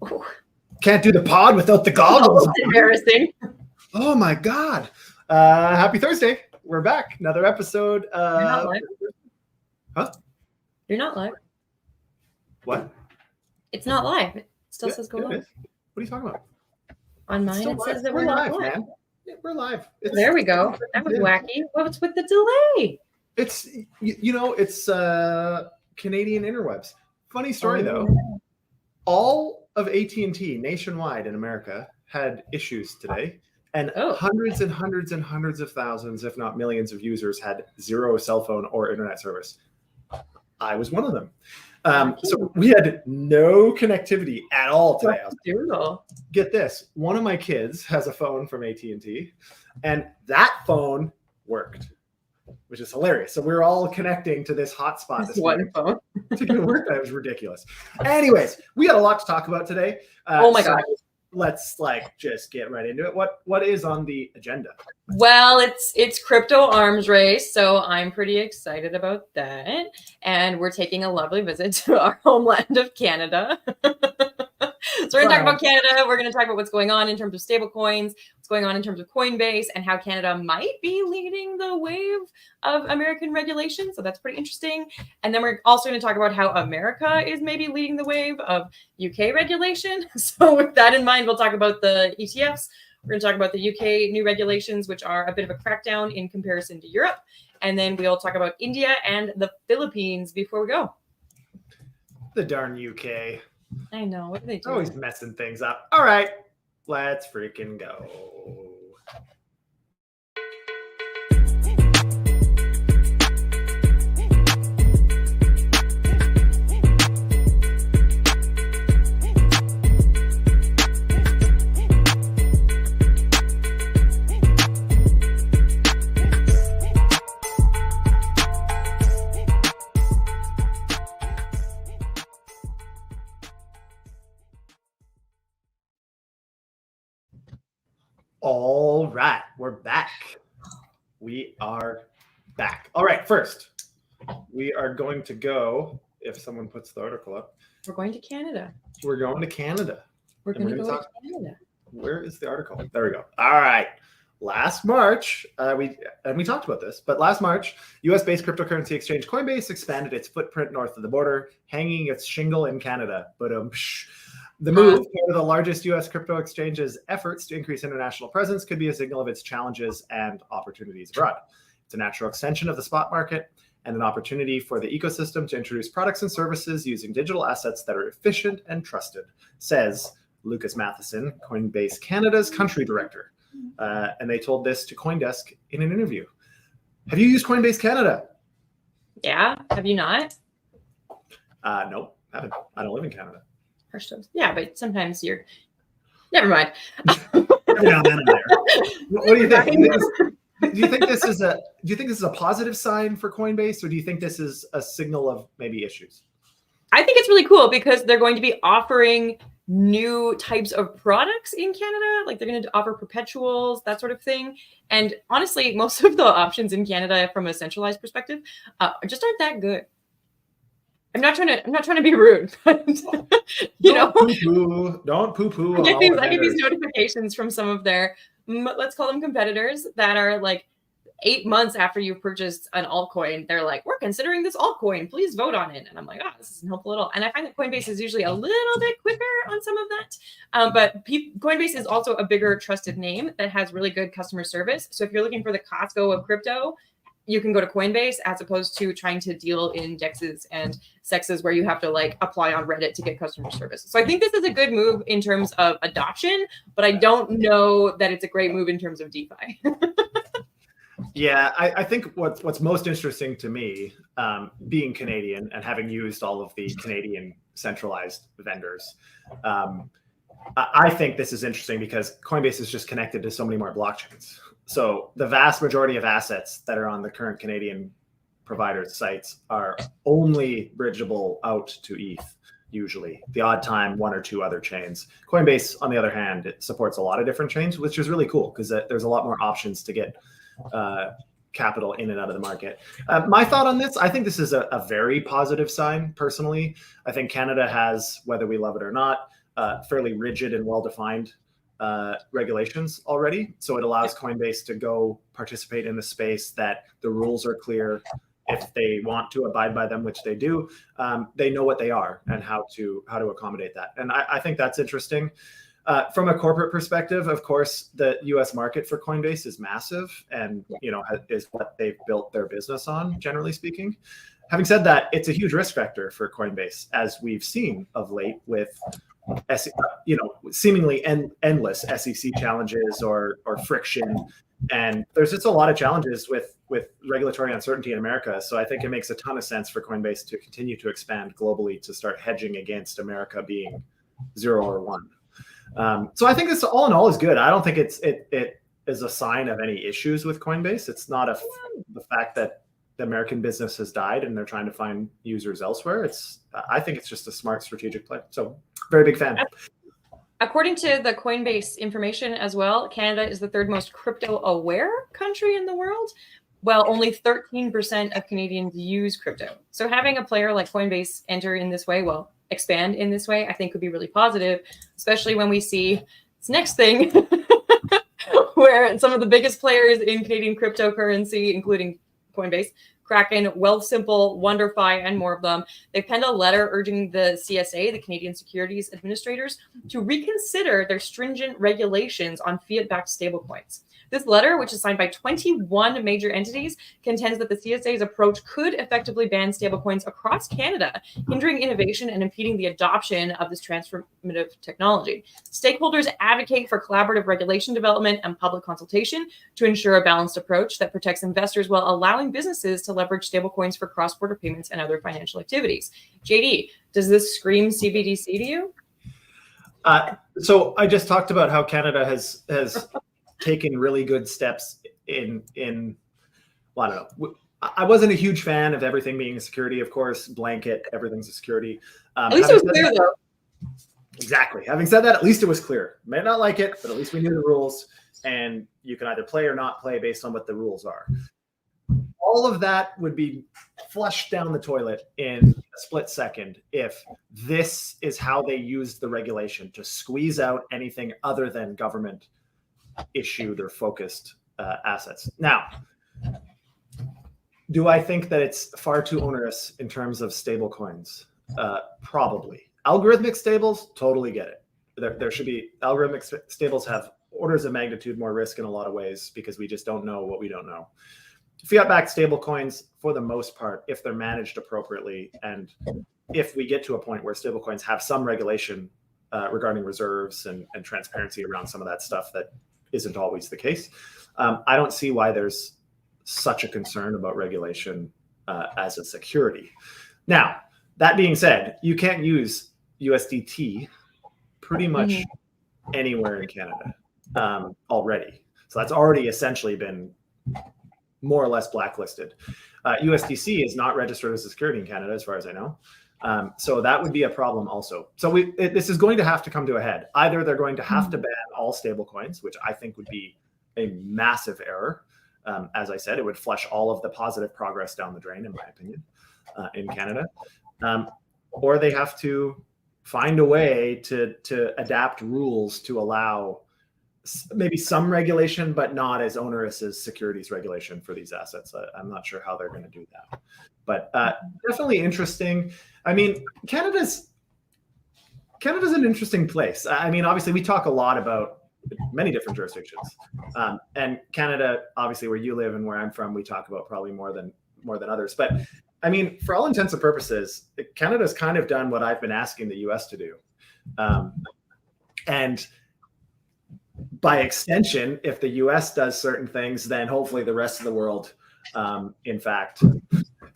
Ooh. Can't do the pod without the goggles. Oh, embarrassing. Oh my God. Happy Thursday. We're back. Another episode. You're not live? Huh? You're not live. What? It's not live. It still says go live. What are you talking about? On mine, it says that we're live, not live. man. Yeah, we're live. There we go. That was wacky. What's with the delay? It's, it's Canadian interwebs. Funny story, though. All of AT&T nationwide in America had issues today. And hundreds and hundreds and hundreds of thousands, if not millions of users had zero cell phone or internet service. I was one of them. So we had no connectivity at all today. Get this. One of my kids has a phone from AT&T, and that phone worked, which is hilarious. So we're all connecting to this hotspot this one phone to get to work. That was ridiculous. Anyways, we got a lot to talk about today. Oh my God. Let's just get right into it. What is on the agenda? Well, it's crypto arms race, so I'm pretty excited about that. And we're taking a lovely visit to our homeland of Canada. So we're going to talk about Canada. We're going to talk about what's going on in terms of stablecoins, what's going on in terms of Coinbase, and how Canada might be leading the wave of American regulation. So that's pretty interesting. And then we're also going to talk about how America is maybe leading the wave of UK regulation. So with that in mind, we'll talk about the ETFs. We're going to talk about the UK new regulations, which are a bit of a crackdown in comparison to Europe. And then we'll talk about India and the Philippines before we go. The darn UK. I know. What are they doing? Always messing things up. All right, let's freaking go. All right, we're back. We are back. All right, first, we are going to go, if someone puts the article up. We're going to Canada. We're going to Canada. We're going to go to Canada. Where is the article? There we go. All right. Last March, we talked about this, but last March, US-based cryptocurrency exchange Coinbase expanded its footprint north of the border, hanging its shingle in Canada. But the move, part of the largest U.S. crypto exchange's efforts to increase international presence, could be a signal of its challenges and opportunities abroad. It's a natural extension of the spot market and an opportunity for the ecosystem to introduce products and services using digital assets that are efficient and trusted, says Lucas Matheson, Coinbase Canada's country director. And they told this to CoinDesk in an interview. Have you used Coinbase Canada? Yeah. Have you not? No, haven't. I don't live in Canada. Yeah, but sometimes you're. Never mind. What do you think? Do you think this is a positive sign for Coinbase, or do you think this is a signal of maybe issues? I think it's really cool because they're going to be offering new types of products in Canada. Like they're going to offer perpetuals, that sort of thing. And honestly, most of the options in Canada from a centralized perspective just aren't that good. I'm not trying to be rude, but don't poo-poo. I get these notifications from some of their, let's call them competitors, that are like 8 months after you've purchased an altcoin. They're like, we're considering this altcoin. Please vote on it. And I'm like, this isn't helpful at all. And I find that Coinbase is usually a little bit quicker on some of that. But Coinbase is also a bigger trusted name that has really good customer service. So if you're looking for the Costco of crypto, you can go to Coinbase as opposed to trying to deal in dexes and sexes where you have to like apply on Reddit to get customer service. So I think this is a good move in terms of adoption, but I don't know that it's a great move in terms of DeFi. Yeah, I think what's most interesting to me, being Canadian and having used all of the Canadian centralized vendors, I think this is interesting because Coinbase is just connected to so many more blockchains. So the vast majority of assets that are on the current Canadian providers' sites are only bridgeable out to ETH, usually. The odd time, one or two other chains. Coinbase, on the other hand, it supports a lot of different chains, which is really cool because there's a lot more options to get capital in and out of the market. My thought on this, I think this is a very positive sign, personally. I think Canada has, whether we love it or not, fairly rigid and well-defined regulations already. So it allows Coinbase to go participate in the space that the rules are clear. If they want to abide by them, which they do, they know what they are and how to accommodate that. And I think that's interesting. From a corporate perspective, of course, the U.S. market for Coinbase is massive, and is what they've built their business on, generally speaking. Having said that, it's a huge risk factor for Coinbase, as we've seen of late with seemingly endless SEC challenges or friction. And there's just a lot of challenges with regulatory uncertainty in America. So I think it makes a ton of sense for Coinbase to continue to expand globally, to start hedging against America being 0 or 1. So I think this all in all is good. I don't think it is a sign of any issues with Coinbase. It's not the fact that the American business has died and they're trying to find users elsewhere. I think it's just a smart strategic play. So very big fan. According to the Coinbase information as well, Canada is the third most crypto-aware country in the world, while only 13% of Canadians use crypto. So having a player like Coinbase enter in this way, expand in this way, I think could be really positive, especially when we see this next thing, where some of the biggest players in Canadian cryptocurrency, including Coinbase, Kraken, Wealthsimple, WonderFi, and more of them, they penned a letter urging the CSA, the Canadian Securities Administrators, to reconsider their stringent regulations on fiat-backed stablecoins. This letter, which is signed by 21 major entities, contends that the CSA's approach could effectively ban stablecoins across Canada, hindering innovation and impeding the adoption of this transformative technology. Stakeholders advocate for collaborative regulation development and public consultation to ensure a balanced approach that protects investors while allowing businesses to leverage stablecoins for cross-border payments and other financial activities. JD, does this scream CBDC to you? So I just talked about how Canada has taken really good steps in well, I don't know. I wasn't a huge fan of everything being a security, of course, blanket, everything's a security. At least it was clear, though. Exactly. Having said that, at least it was clear. May not like it, but at least we knew the rules, and you can either play or not play based on what the rules are. All of that would be flushed down the toilet in a split second if this is how they used the regulation to squeeze out anything other than government issued or focused assets. Now, do I think that it's far too onerous in terms of stable coins? Probably. Algorithmic stables, totally get it. There should be algorithmic stables have orders of magnitude more risk in a lot of ways because we just don't know what we don't know. Fiat-backed stable coins, for the most part, if they're managed appropriately, and if we get to a point where stable coins have some regulation regarding reserves and transparency around some of that stuff that isn't always the case, I don't see why there's such a concern about regulation as a security. Now, that being said, you can't use USDT pretty much anywhere in Canada already. So that's already essentially been more or less blacklisted. USDC is not registered as a security in Canada, as far as I know. So that would be a problem also. So this is going to have to come to a head. Either they're going to have to ban all stablecoins, which I think would be a massive error. As I said, it would flush all of the positive progress down the drain, in my opinion, in Canada. Or they have to find a way to adapt rules to allow maybe some regulation, but not as onerous as securities regulation for these assets. I'm not sure how they're going to do that, but definitely interesting. I mean, Canada's an interesting place. I mean, obviously we talk a lot about many different jurisdictions, and Canada, obviously where you live and where I'm from, we talk about probably more than others. But I mean, for all intents and purposes, Canada's kind of done what I've been asking the US to do. And by extension, if the US does certain things, then hopefully the rest of the world, in fact,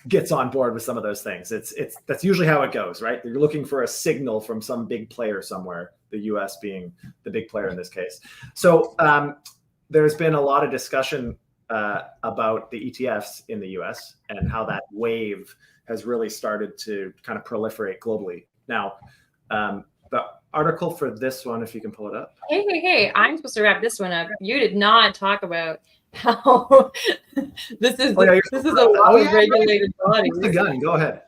gets on board with some of those things. That's usually how it goes, right? You're looking for a signal from some big player somewhere, the US being the big player in this case. So there's been a lot of discussion about the ETFs in the US and how that wave has really started to kind of proliferate globally. Now, the article for this one, if you can pull it up. Hey, I'm supposed to wrap this one up. You did not talk about how this is a lot of regulated body. The gun, go ahead.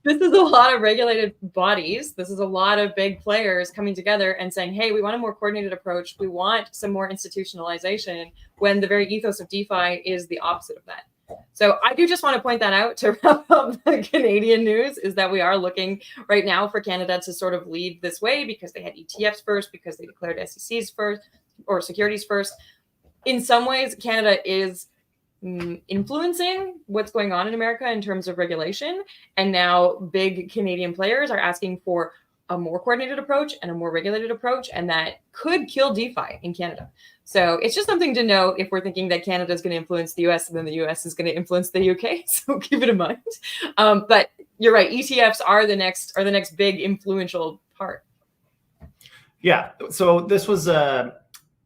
this is a lot of regulated bodies. This is a lot of big players coming together and saying, hey, we want a more coordinated approach. We want some more institutionalization, when the very ethos of DeFi is the opposite of that. So I do just want to point that out to wrap up the Canadian news, is that we are looking right now for Canada to sort of lead this way, because they had ETFs first, because they declared SECs first, or securities first. In some ways, Canada is influencing what's going on in America in terms of regulation. And now big Canadian players are asking for a more coordinated approach and a more regulated approach, and that could kill DeFi in Canada. So it's just something to note if we're thinking that Canada is going to influence the US and then the US is going to influence the UK. So keep it in mind. But you're right. ETFs are the next big influential part. Yeah. So this was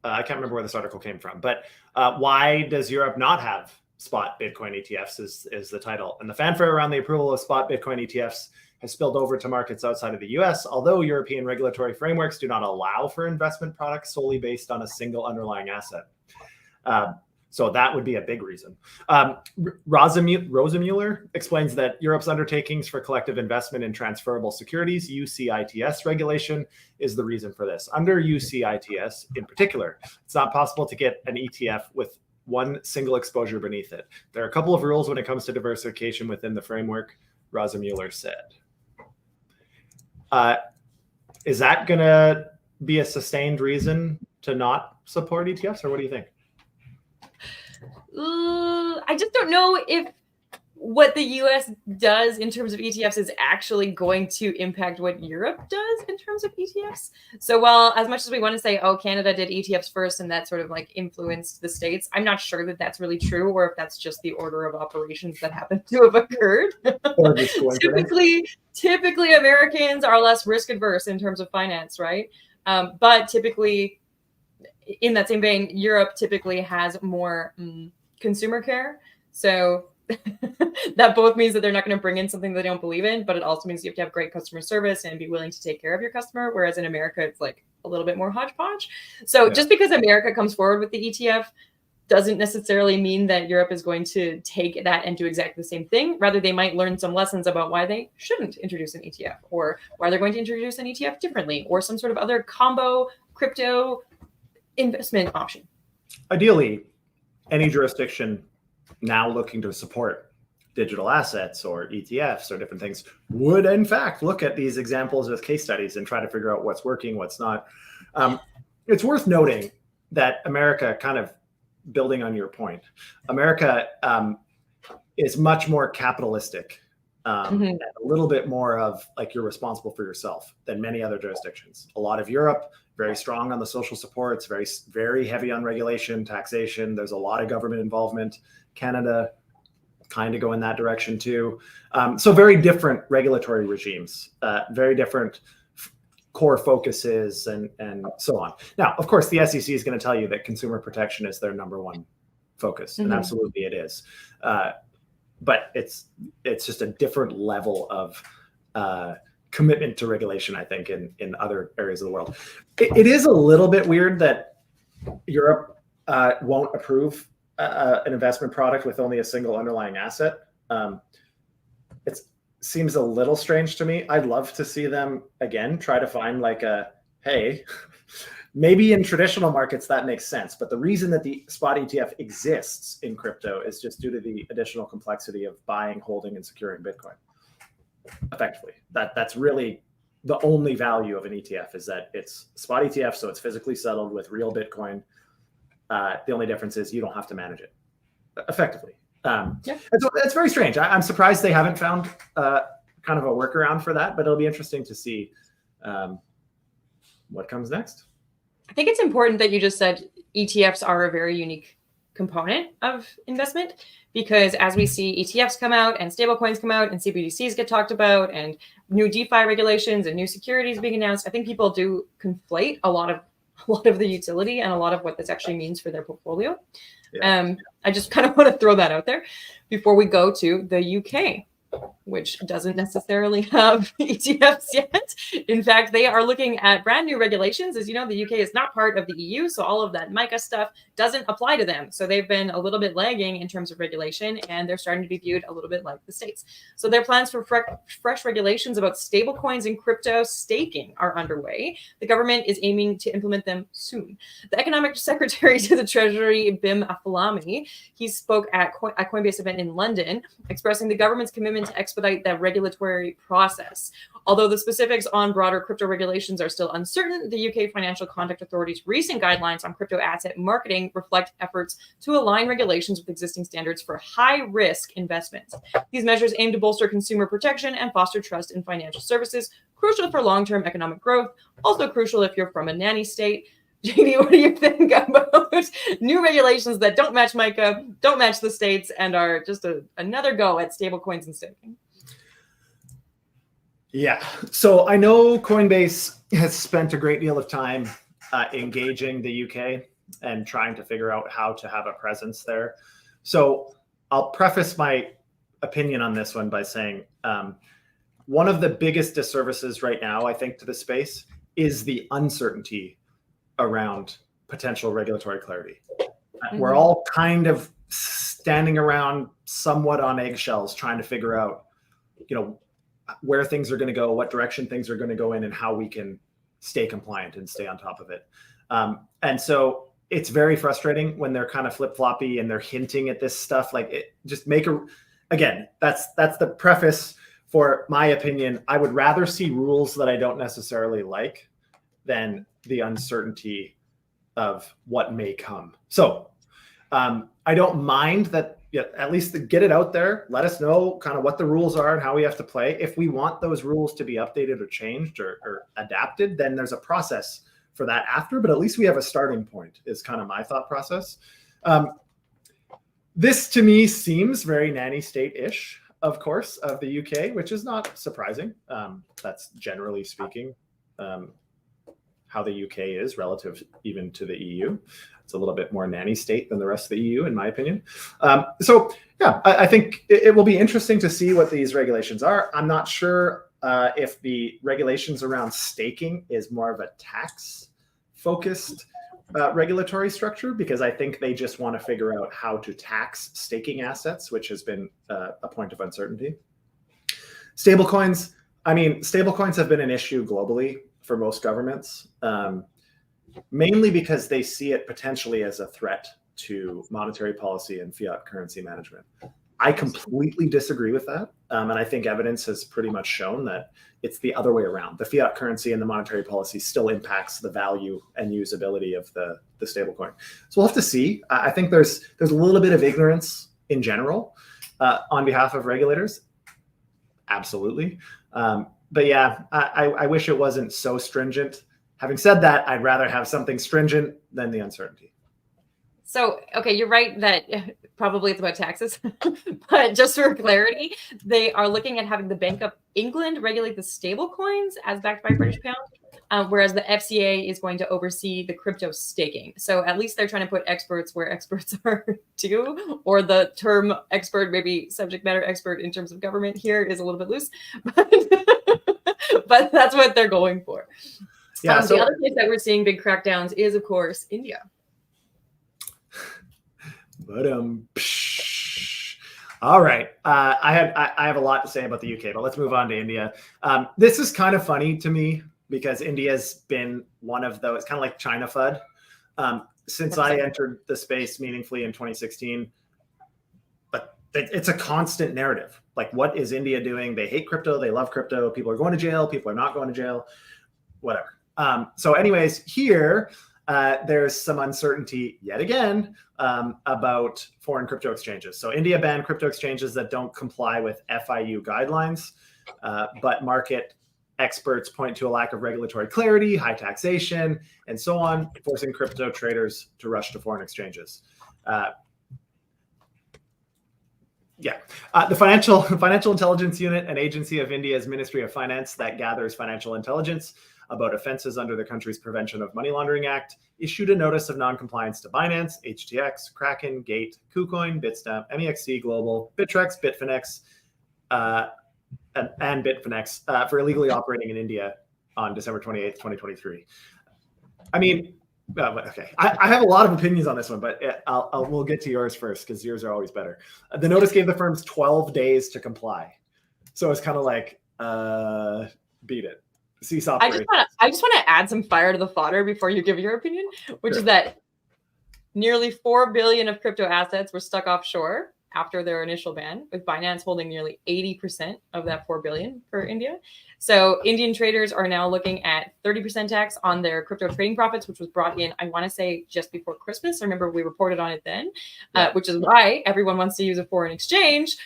I can't remember where this article came from, but why does Europe not have spot Bitcoin ETFs is the title. And the fanfare around the approval of spot Bitcoin ETFs has spilled over to markets outside of the US, although European regulatory frameworks do not allow for investment products solely based on a single underlying asset. So that would be a big reason. Rosemuller explains that Europe's undertakings for collective investment in transferable securities, UCITS regulation, is the reason for this. Under UCITS in particular, it's not possible to get an ETF with one single exposure beneath it. There are a couple of rules when it comes to diversification within the framework, Rosemuller said. Is that going to be a sustained reason to not support ETFs, or what do you think? I just don't know if what the US does in terms of ETFs is actually going to impact what Europe does in terms of ETFs. So while as much as we want to say, oh, Canada did ETFs first and that sort of like influenced the States, I'm not sure that that's really true, or if that's just the order of operations that happen to have occurred. Typically Americans are less risk adverse in terms of finance, right? But typically, in that same vein, Europe typically has more consumer care. So that both means that they're not going to bring in something they don't believe in, but it also means you have to have great customer service and be willing to take care of your customer. Whereas in America, it's like a little bit more hodgepodge. So just because America comes forward with the ETF doesn't necessarily mean that Europe is going to take that and do exactly the same thing. Rather, they might learn some lessons about why they shouldn't introduce an ETF, or why they're going to introduce an ETF differently, or some sort of other combo crypto investment option. Ideally, any jurisdiction now looking to support digital assets or ETFs or different things would in fact look at these examples as case studies and try to figure out what's working, what's not. It's worth noting that America, kind of building on your point, America is much more capitalistic and a little bit more of like you're responsible for yourself than many other jurisdictions. A lot of Europe, very strong on the social supports, very, very heavy on regulation, taxation. There's a lot of government involvement. Canada kind of go in that direction too. So very different regulatory regimes, very different core focuses and so on. Now, of course, the SEC is going to tell you that consumer protection is their number one focus, and absolutely it is. But it's just a different level of commitment to regulation, I think, in other areas of the world. It is a little bit weird that Europe won't approve an investment product with only a single underlying asset. It seems a little strange to me. I'd love to see them, again, try to find like hey, maybe in traditional markets that makes sense. But the reason that the spot ETF exists in crypto is just due to the additional complexity of buying, holding, and securing Bitcoin. Effectively, that's really the only value of an ETF, is that it's spot ETF, so it's physically settled with real Bitcoin. The only difference is you don't have to manage it effectively. And so that's very strange. I'm surprised they haven't found kind of a workaround for that, but it'll be interesting to see what comes next. I think it's important that you just said ETFs are a very unique component of investment, because as we see ETFs come out and stablecoins come out and CBDCs get talked about and new DeFi regulations and new securities being announced, I think people do conflate a lot of the utility and a lot of what this actually means for their portfolio. I just kind of want to throw that out there before we go to the UK. which doesn't necessarily have ETFs yet. In fact, they are looking at brand new regulations. As you know, the UK is not part of the EU, so all of that MiCA stuff doesn't apply to them. So they've been a little bit lagging in terms of regulation, and they're starting to be viewed a little bit like the States. So their plans for fresh regulations about stablecoins and crypto staking are underway. The government is aiming to implement them soon. The economic secretary to the Treasury, Bim Aflami, he spoke at a Coinbase event in London, expressing the government's commitment to expedite that regulatory process. Although the specifics on broader crypto regulations are still uncertain, the UK Financial Conduct Authority's recent guidelines on crypto asset marketing reflect efforts to align regulations with existing standards for high-risk investments. These measures aim to bolster consumer protection and foster trust in financial services, crucial for long-term economic growth, also crucial if you're from a nanny state. JD, what do you think about new regulations that don't match MiCA, don't match the States, and are just another go at stablecoins and staking? Yeah, so I know Coinbase has spent a great deal of time engaging the UK and trying to figure out how to have a presence there. So I'll preface my opinion on this one by saying one of the biggest disservices right now, I think, to the space is the uncertainty around potential regulatory clarity. We're all kind of standing around somewhat on eggshells trying to figure out, where things are going to go, what direction things are going to go in, and how we can stay compliant and stay on top of it. And so it's very frustrating when they're kind of flip-floppy and they're hinting at this stuff. Again, that's the preface for my opinion. I would rather see rules that I don't necessarily like than the uncertainty of what may come. So I don't mind that. At least get it out there. Let us know kind of what the rules are and how we have to play. If we want those rules to be updated or changed or adapted, then there's a process for that after. But at least we have a starting point is kind of my thought process. This to me seems very nanny state-ish, of course, of the UK, which is not surprising. That's generally speaking how the UK is relative even to the EU. It's a little bit more nanny state than the rest of the EU, in my opinion. I think it will be interesting to see what these regulations are. I'm not sure if the regulations around staking is more of a tax-focused regulatory structure, because I think they just want to figure out how to tax staking assets, which has been a point of uncertainty. Stablecoins have been an issue globally for most governments. Mainly because they see it potentially as a threat to monetary policy and fiat currency management. I completely disagree with that. And I think evidence has pretty much shown that it's the other way around. The fiat currency and the monetary policy still impacts the value and usability of the stablecoin. So we'll have to see. I think there's a little bit of ignorance in general on behalf of regulators. Absolutely. But yeah, I wish it wasn't so stringent. Having said that, I'd rather have something stringent than the uncertainty. So, okay, you're right that probably it's about taxes, but just for clarity, they are looking at having the Bank of England regulate the stable coins as backed by British pound, whereas the FCA is going to oversee the crypto staking. So at least they're trying to put experts where experts are due, or the term expert, maybe subject matter expert in terms of government here is a little bit loose, but that's what they're going for. Yeah, the other place that we're seeing big crackdowns is, of course, India. But all right, I have a lot to say about the UK, but let's move on to India. This is kind of funny to me because India's been one of those, kind of like China FUD, since I entered the space meaningfully in 2016. But it's a constant narrative. Like, what is India doing? They hate crypto. They love crypto. People are going to jail. People are not going to jail. Whatever. So anyways, here there's some uncertainty yet again about foreign crypto exchanges. So India banned crypto exchanges that don't comply with FIU guidelines, but market experts point to a lack of regulatory clarity, high taxation, and so on, forcing crypto traders to rush to foreign exchanges. The Financial Intelligence Unit, an agency of India's Ministry of Finance that gathers financial intelligence about offenses under the country's Prevention of Money Laundering Act, issued a notice of non-compliance to Binance, HTX, Kraken, Gate, KuCoin, Bitstamp, MEXC Global, Bittrex, Bitfinex, and Bitfinex for illegally operating in India on December 28th, 2023. I mean, okay, I have a lot of opinions on this one, but we'll get to yours first because yours are always better. The notice gave the firms 12 days to comply. So it's kind of like, beat it. Seesaw. I just want to add some fire to the fodder before you give your opinion, which is that nearly 4 billion of crypto assets were stuck offshore after their initial ban, with Binance holding nearly 80% of that 4 billion for India. So Indian traders are now looking at 30% tax on their crypto trading profits, which was brought in, I want to say, just before Christmas. I remember we reported on it then, which is why everyone wants to use a foreign exchange.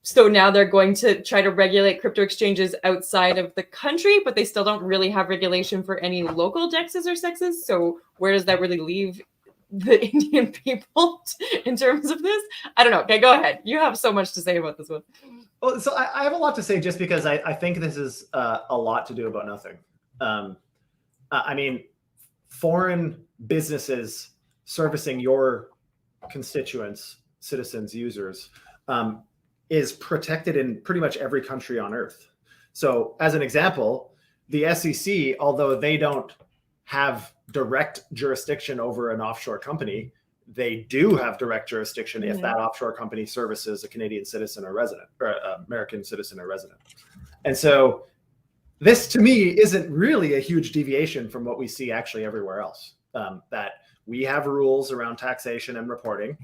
So now they're going to try to regulate crypto exchanges outside of the country, but they still don't really have regulation for any local dexes or sexes. So where does that really leave the Indian people in terms of this? I don't know. Okay, go ahead. You have so much to say about this one. Well, so I have a lot to say just because I think this is a lot to do about nothing. I mean, foreign businesses servicing your constituents, citizens, users, is protected in pretty much every country on earth. So as an example, the SEC, although they don't have direct jurisdiction over an offshore company, they do have direct jurisdiction if that offshore company services a Canadian citizen or resident, or American citizen or resident. And so this to me isn't really a huge deviation from what we see actually everywhere else, that we have rules around taxation and reporting.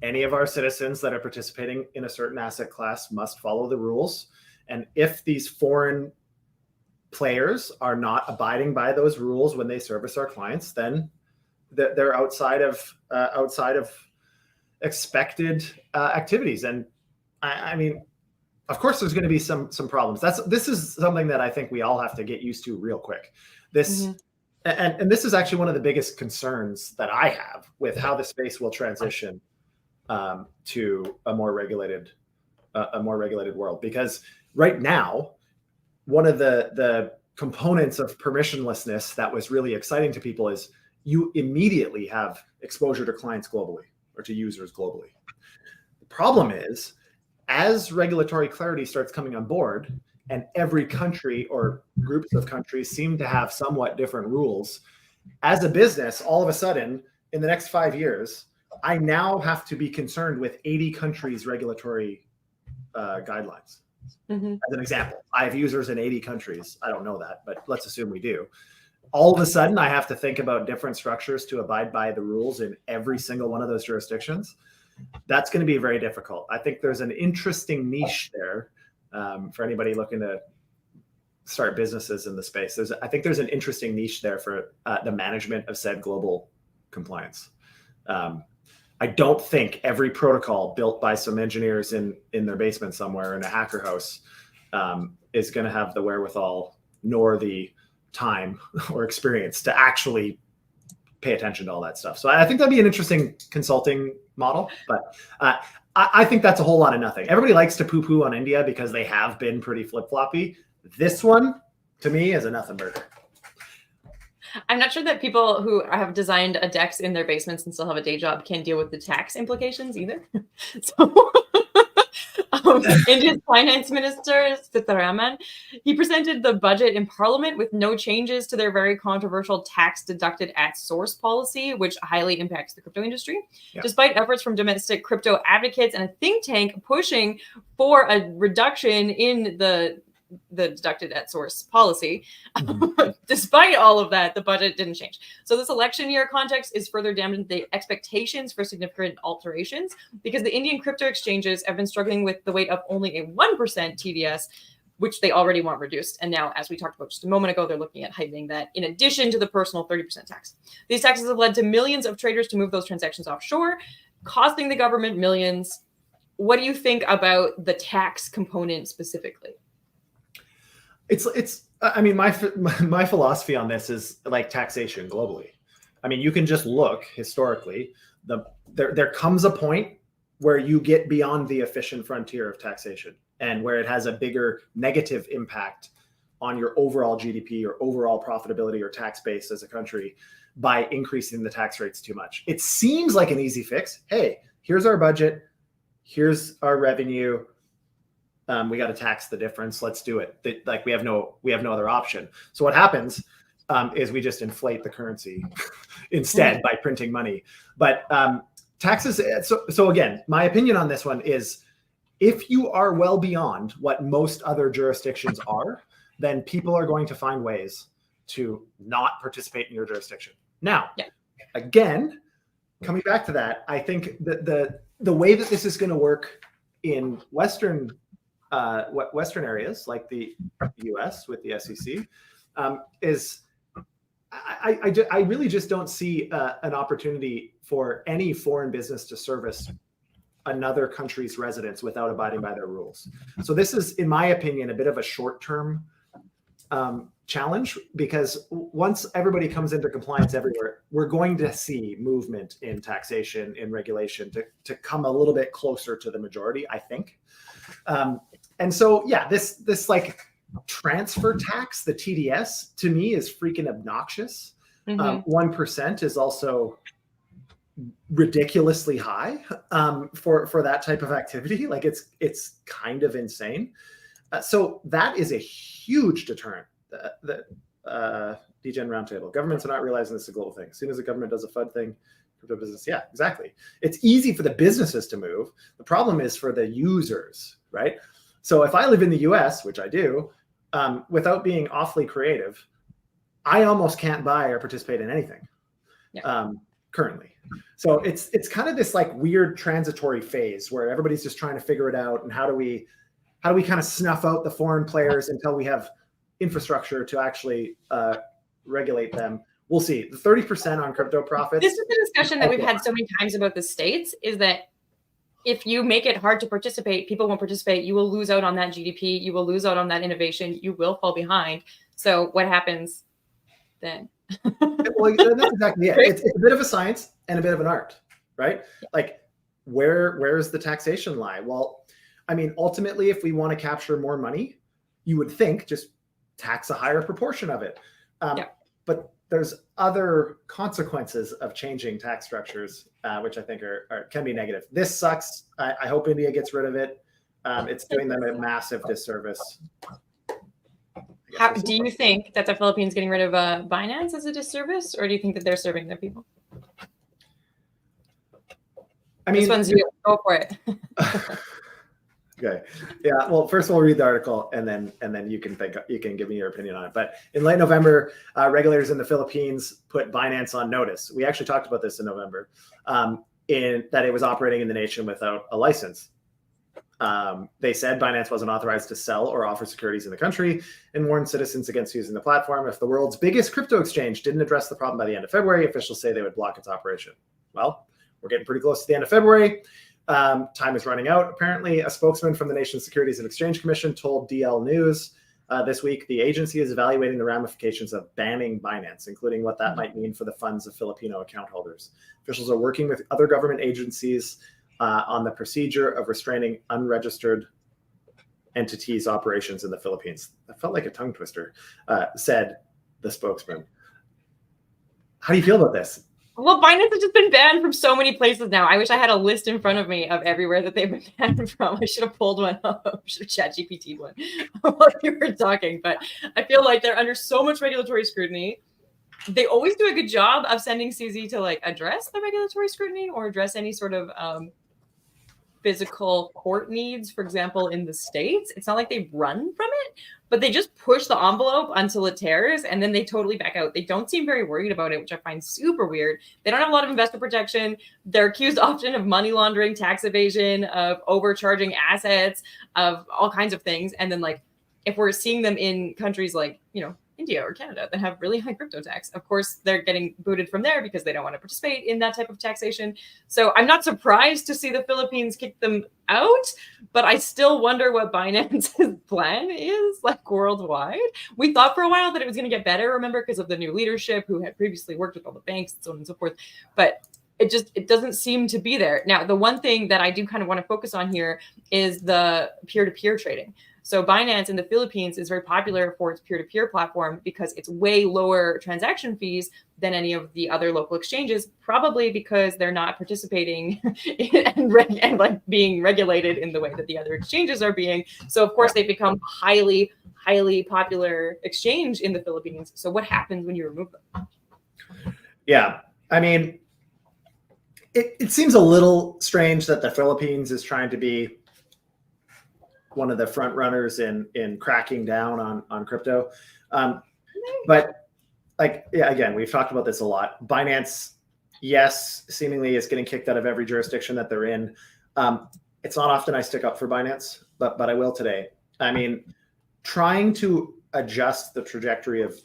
Any of our citizens that are participating in a certain asset class must follow the rules. And if these foreign players are not abiding by those rules when they service our clients, then they're outside of expected activities. And I mean, of course, there's going to be some problems. This is something that I think we all have to get used to real quick. This and this is actually one of the biggest concerns that I have with how the space will transition to a more regulated world. Because right now, one of the components of permissionlessness that was really exciting to people is you immediately have exposure to clients globally or to users globally. The problem is, as regulatory clarity starts coming on board and every country or groups of countries seem to have somewhat different rules, as a business, all of a sudden, in the next 5 years, I now have to be concerned with 80 countries' regulatory guidelines. As an example, I have users in 80 countries. I don't know that, but let's assume we do. All of a sudden, I have to think about different structures to abide by the rules in every single one of those jurisdictions. That's going to be very difficult. I think there's an interesting niche there for anybody looking to start businesses in the space. I think there's an interesting niche there for the management of said global compliance. I don't think every protocol built by some engineers in their basement somewhere in a hacker house is going to have the wherewithal nor the time or experience to actually pay attention to all that stuff. So I think that'd be an interesting consulting model, but I think that's a whole lot of nothing. Everybody likes to poo-poo on India because they have been pretty flip-floppy. This one, to me, is a nothing burger. I'm not sure that people who have designed a DEX in their basements and still have a day job can deal with the tax implications either. So India's finance minister, Sitaraman, he presented the budget in parliament with no changes to their very controversial tax deducted at source policy, which highly impacts the crypto industry. Yeah. Despite efforts from domestic crypto advocates and a think tank pushing for a reduction in the deducted at source policy. Despite all of that, the budget didn't change. So this election year context is further dampening the expectations for significant alterations because the Indian crypto exchanges have been struggling with the weight of only a 1% TDS, which they already want reduced. And now, as we talked about just a moment ago, they're looking at heightening that in addition to the personal 30% tax. These taxes have led to millions of traders to move those transactions offshore, costing the government millions. What do you think about the tax component specifically? I mean, my philosophy on this is like taxation globally. I mean, you can just look historically. There comes a point where you get beyond the efficient frontier of taxation and where it has a bigger negative impact on your overall GDP or overall profitability or tax base as a country by increasing the tax rates too much. It seems like an easy fix. Hey, here's our budget. Here's our revenue. We got to tax the difference. Let's do it. Like we have no other option. So what happens is we just inflate the currency instead by printing money. But taxes. So again, my opinion on this one is, if you are well beyond what most other jurisdictions are, then people are going to find ways to not participate in your jurisdiction. Now, again, coming back to that, I think that the way that this is going to work in Western areas like the US with the SEC is I really just don't see an opportunity for any foreign business to service another country's residents without abiding by their rules. So this is, in my opinion, a bit of a short-term challenge, because once everybody comes into compliance everywhere, we're going to see movement in taxation, in regulation to come a little bit closer to the majority, I think. And so, yeah, this like transfer tax, the TDS, to me is freaking obnoxious. 1% is also ridiculously high for that type of activity. Like it's kind of insane. So that is a huge deterrent. The Degen Roundtable. Governments are not realizing this is a global thing. As soon as a government does a FUD thing, crypto business, yeah, exactly. It's easy for the businesses to move. The problem is for the users, right? So if I live in the US, which I do, without being awfully creative, I almost can't buy or participate in anything currently. So it's kind of this like weird transitory phase where everybody's just trying to figure it out, and how do we kind of snuff out the foreign players until we have infrastructure to actually regulate them. We'll see. The 30% on crypto profits. This is the discussion that we've had so many times about the states, is that if you make it hard to participate, people won't participate. You will lose out on that GDP. You will lose out on that innovation. You will fall behind. So what happens then? Well, that's exactly it. It's a bit of a science and a bit of an art, right? Like where's the taxation lie? Well, I mean, ultimately, if we want to capture more money, you would think just tax a higher proportion of it. But there's other consequences of changing tax structures, which I think can be negative. This sucks. I hope India gets rid of it. It's doing them a massive disservice. How do you think that the Philippines getting rid of Binance is a disservice, or do you think that they're serving their people? I mean, this one's you. Go for it. Okay. Yeah. Well, first we'll read the article, and then you can give me your opinion on it. But in late November, regulators in the Philippines put Binance on notice. We actually talked about this in November, in that it was operating in the nation without a license. They said Binance wasn't authorized to sell or offer securities in the country, and warned citizens against using the platform. If the world's biggest crypto exchange didn't address the problem by the end of February, officials say they would block its operation. Well, we're getting pretty close to the end of February. Time is running out. Apparently, a spokesman from the nation's Securities and Exchange Commission told DL News this week the agency is evaluating the ramifications of banning Binance, including what that might mean for the funds of Filipino account holders. Officials are working with other government agencies on the procedure of restraining unregistered entities' operations in the Philippines. That felt like a tongue twister, said the spokesman. How do you feel about this? Well, Binance has just been banned from so many places now. I wish I had a list in front of me of everywhere that they've been banned from. I should have pulled one up. I should have ChatGPT'd one while you were talking. But I feel like they're under so much regulatory scrutiny. They always do a good job of sending CZ to like address the regulatory scrutiny or address any sort of physical court needs, for example, in the States. It's not like they run from it, but they just push the envelope until it tears, and then they totally back out. They don't seem very worried about it, which I find super weird. They don't have a lot of investor protection. They're accused often of money laundering, tax evasion, of overcharging assets, of all kinds of things. And then like, if we're seeing them in countries like, India or Canada that have really high crypto tax, of course, they're getting booted from there because they don't want to participate in that type of taxation. So I'm not surprised to see the Philippines kick them out, but I still wonder what Binance's plan is like worldwide. We thought for a while that it was going to get better, remember, because of the new leadership who had previously worked with all the banks and so on and so forth. But it doesn't seem to be there. Now, the one thing that I do kind of want to focus on here is the peer-to-peer trading. So Binance in the Philippines is very popular for its peer-to-peer platform because it's way lower transaction fees than any of the other local exchanges, probably because they're not participating and like being regulated in the way that the other exchanges are being. So of course, they've become highly popular exchange in the Philippines. So what happens when you remove them? Yeah, I mean, it seems a little strange that the Philippines is trying to be one of the front runners in cracking down on crypto. But like, yeah, again, we've talked about this a lot. Binance, yes, seemingly is getting kicked out of every jurisdiction that they're in. It's not often I stick up for Binance, but I will today. I mean, trying to adjust the trajectory of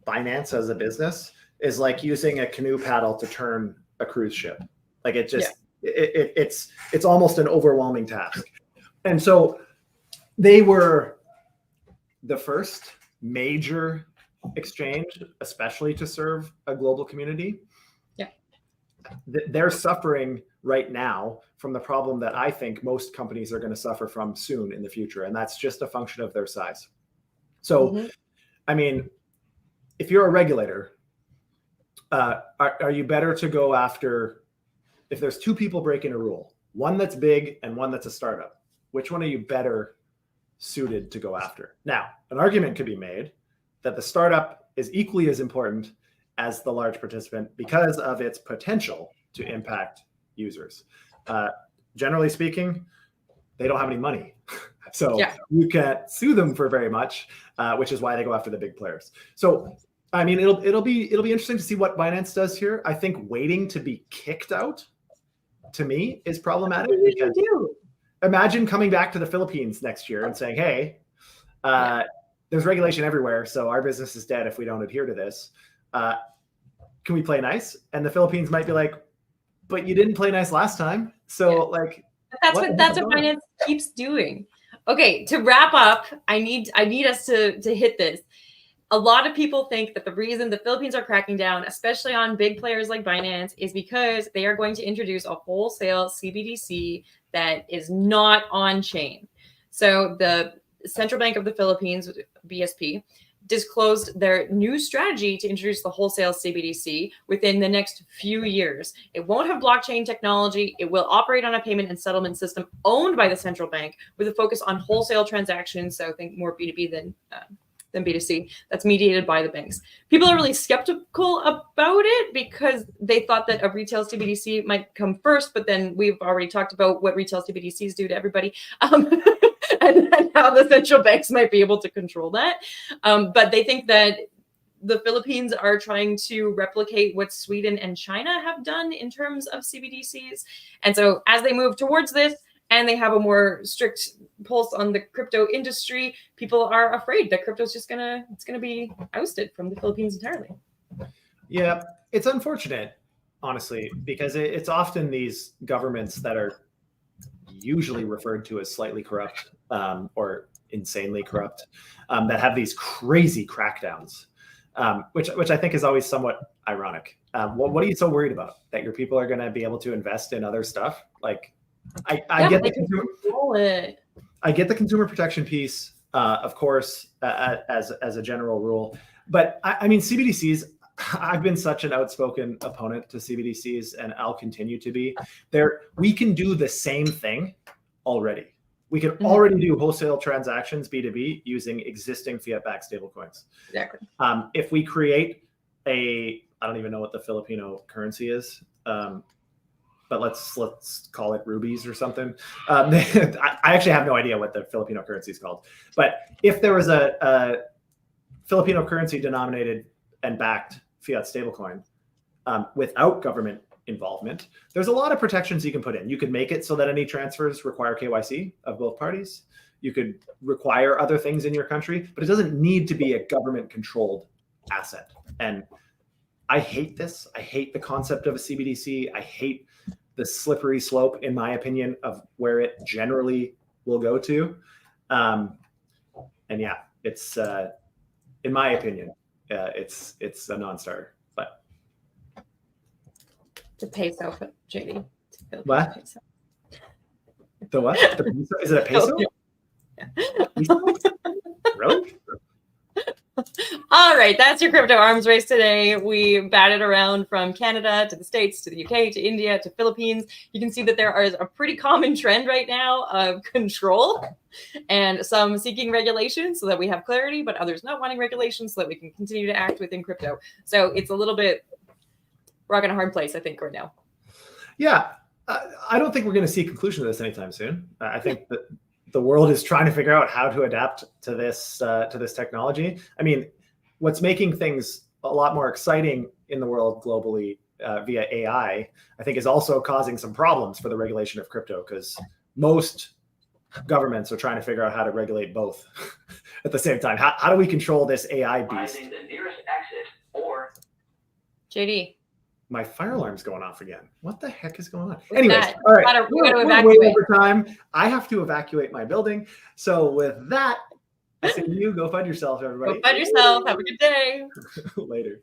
Binance as a business is like using a canoe paddle to turn a cruise ship. Like it just, it's almost an overwhelming task. And so they were the first major exchange, especially to serve a global community. Yeah. They're suffering right now from the problem that I think most companies are going to suffer from soon in the future. And that's just a function of their size. So, I mean, if you're a regulator, are you better to go after, if there's two people breaking a rule, one that's big and one that's a startup, which one are you better suited to go after? Now, an argument could be made that the startup is equally as important as the large participant because of its potential to impact users. Generally speaking, they don't have any money. So you can't sue them for very much, which is why they go after the big players. So, I mean, it'll be interesting to see what Binance does here. I think waiting to be kicked out, to me, is problematic. Because imagine coming back to the Philippines next year and saying, hey, there's regulation everywhere, so our business is dead if we don't adhere to this. Can we play nice? And the Philippines might be like, but you didn't play nice last time. So like, that's what Binance keeps doing. Okay, to wrap up, I need us to hit this. A lot of people think that the reason the Philippines are cracking down, especially on big players like Binance, is because they are going to introduce a wholesale CBDC that is not on chain. So the Central Bank of the Philippines, BSP, disclosed their new strategy to introduce the wholesale CBDC within the next few years. It won't have blockchain technology. It will operate on a payment and settlement system owned by the central bank with a focus on wholesale transactions. So think more B2B than B2C. That's mediated by the banks. People are really skeptical about it because they thought that a retail CBDC might come first, but then we've already talked about what retail CBDCs do to everybody. And how the central banks might be able to control that. But they think that the Philippines are trying to replicate what Sweden and China have done in terms of CBDCs. And so as they move towards this and they have a more strict pulse on the crypto industry, people are afraid that crypto is just gonna be ousted from the Philippines entirely. Yeah, it's unfortunate, honestly, because it's often these governments that are usually referred to as slightly corrupt or insanely corrupt that have these crazy crackdowns, which I think is always somewhat ironic. What are you so worried about? That your people are going to be able to invest in other stuff? Like, I get the consumer protection piece, of course, as a general rule. But I mean, CBDCs, I've been such an outspoken opponent to CBDCs, and I'll continue to be. We can do the same thing already. We can already do wholesale transactions B2B using existing fiat-backed stablecoins. Exactly. If we create I don't even know what the Filipino currency is, but let's call it rubies or something. I actually have no idea what the Filipino currency is called. But if there was a Filipino currency denominated and backed fiat stablecoin without government involvement, there's a lot of protections you can put in. You could make it so that any transfers require KYC of both parties. You could require other things in your country, but it doesn't need to be a government-controlled asset. And I hate this. I hate the concept of a CBDC. I hate the slippery slope, in my opinion, of where it generally will go to. And yeah, it's in my opinion, it's a non-starter. But the peso, JD. What? The what? The peso? Is it a peso? Really? All right, that's your crypto arms race today. We batted around from Canada to the States to the UK to India to Philippines. You can see that there is a pretty common trend right now of control and some seeking regulation so that we have clarity, but others not wanting regulation so that we can continue to act within crypto. So it's a little bit rock in a hard place, I think, right now. Yeah, I don't think we're going to see a conclusion to this anytime soon. I think that the world is trying to figure out how to adapt to this technology. I mean, what's making things a lot more exciting in the world globally via AI, I think, is also causing some problems for the regulation of crypto, because most governments are trying to figure out how to regulate both at the same time. How do we control this AI beast? Finding the nearest exit or JD. My fire alarm's going off again. What the heck is going on? What's Anyways, that? all right. We gotta We're evacuate. way over time. I have to evacuate my building. So with that, I say you go FUD yourself, everybody. Go FUD yourself. Have a good day. Later.